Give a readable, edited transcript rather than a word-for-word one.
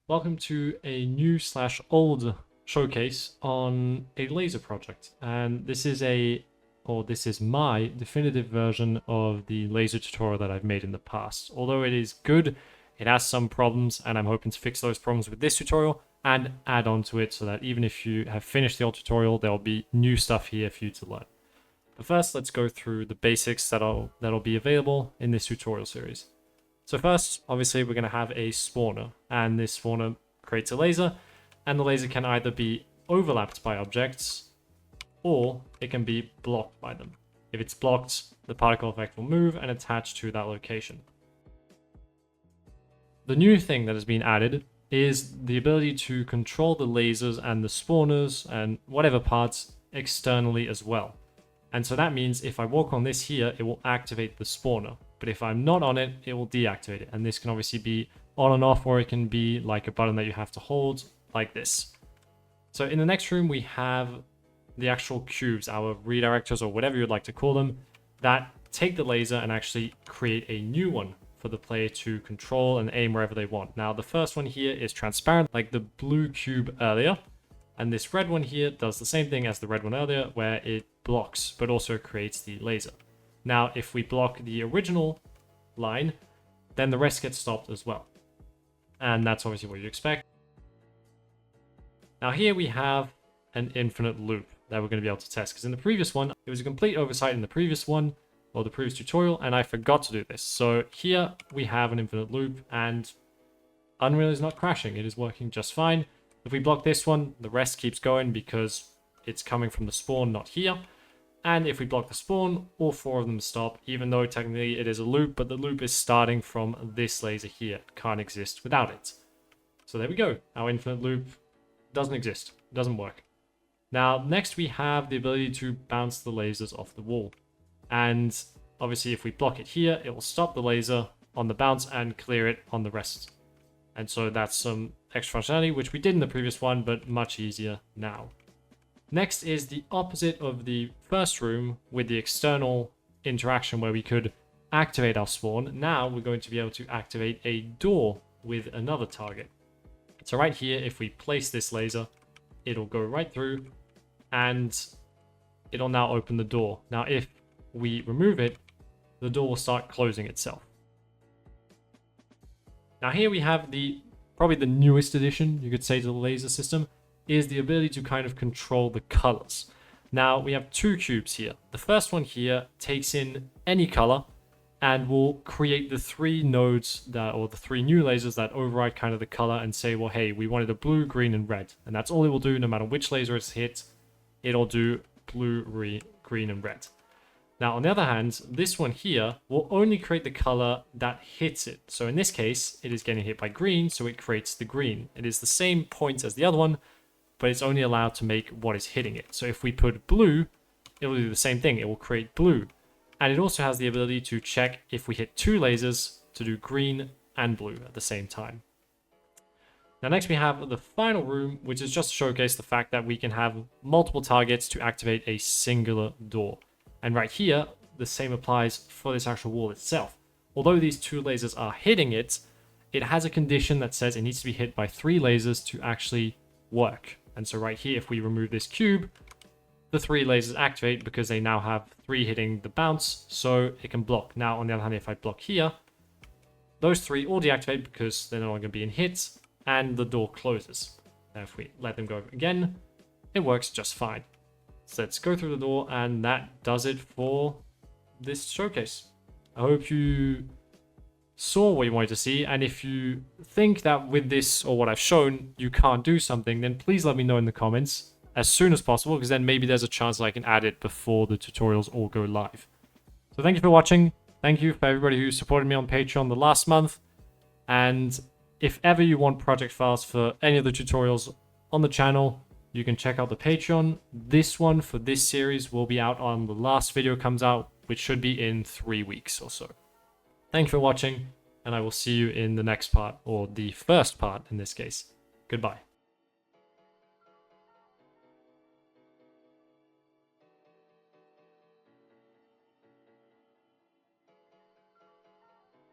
Welcome to a new slash old showcase on a laser project. And this is my definitive version of the laser tutorial that I've made in the past. Although it is good, it has some problems, and I'm hoping to fix those problems with this tutorial and add on to it so that even if you have finished the old tutorial, there'll be new stuff here for you to learn. But first, let's go through the basics that'll be available in this tutorial series. So first, obviously, we're going to have a spawner, and this spawner creates a laser, and the laser can either be overlapped by objects, or it can be blocked by them. If it's blocked, the particle effect will move and attach to that location. The new thing that has been added is the ability to control the lasers and the spawners and whatever parts externally as well. And so that means if I walk on this here, it will activate the spawner. But if I'm not on it, it will deactivate it. And this can obviously be on and off, or it can be like a button that you have to hold like this. So in the next room, we have the actual cubes, our redirectors or whatever you'd like to call them, that take the laser and actually create a new one for the player to control and aim wherever they want. Now, the first one here is transparent, like the blue cube earlier. And this red one here does the same thing as the red one earlier, where it blocks, but also creates the laser. Now, if we block the original line, then the rest gets stopped as well. And that's obviously what you expect. Now here we have an infinite loop that we're going to be able to test, because in the previous one, it was a complete oversight in the previous one, or the previous tutorial, and I forgot to do this. So here we have an infinite loop, and Unreal is not crashing. It is working just fine. If we block this one, the rest keeps going because it's coming from the spawn, not here. And if we block the spawn, all four of them stop, even though technically it is a loop, but the loop is starting from this laser here. It can't exist without it. So there we go. Our infinite loop doesn't exist. Doesn't work. Now, next we have the ability to bounce the lasers off the wall. And obviously if we block it here, it will stop the laser on the bounce and clear it on the rest. And so that's some extra functionality, which we did in the previous one, but much easier now. Next is the opposite of the first room with the external interaction where we could activate our spawn. Now we're going to be able to activate a door with another target. So right here, if we place this laser, it'll go right through and it'll now open the door. Now, if we remove it, the door will start closing itself. Now here we have probably the newest addition, you could say, to the laser system, is the ability to kind of control the colors. Now we have two cubes here. The first one here takes in any color and will create the three nodes or the three new lasers that override kind of the color and say, well, hey, we wanted a blue, green, and red. And that's all it will do. No matter which laser it's hit, it'll do blue, green, and red. Now, on the other hand, this one here will only create the color that hits it. So in this case, it is getting hit by green, so it creates the green. It is the same points as the other one, but it's only allowed to make what is hitting it. So if we put blue, it will do the same thing. It will create blue. And it also has the ability to check if we hit two lasers to do green and blue at the same time. Now next we have the final room, which is just to showcase the fact that we can have multiple targets to activate a singular door. And right here, the same applies for this actual wall itself. Although these two lasers are hitting it, it has a condition that says it needs to be hit by three lasers to actually work. And so right here, if we remove this cube, the three lasers activate because they now have three hitting the bounce, so it can block. Now, on the other hand, if I block here, those three all deactivate because they're no longer being hit, and the door closes. Now, if we let them go again, it works just fine. So let's go through the door, and that does it for this showcase. I hope you saw what you wanted to see, and if you think that with this or what I've shown you can't do something, then please let me know in the comments as soon as possible, because then maybe there's a chance that I can add it before the tutorials all go live. So thank you for watching. Thank you for everybody who supported me on Patreon the last month, and if ever you want project files for any of the tutorials on the channel, you can check out the Patreon. This one for this series will be out on the last video comes out, which should be in 3 weeks or so. Thank you for watching, and I will see you in the next part, or the first part in this case. Goodbye.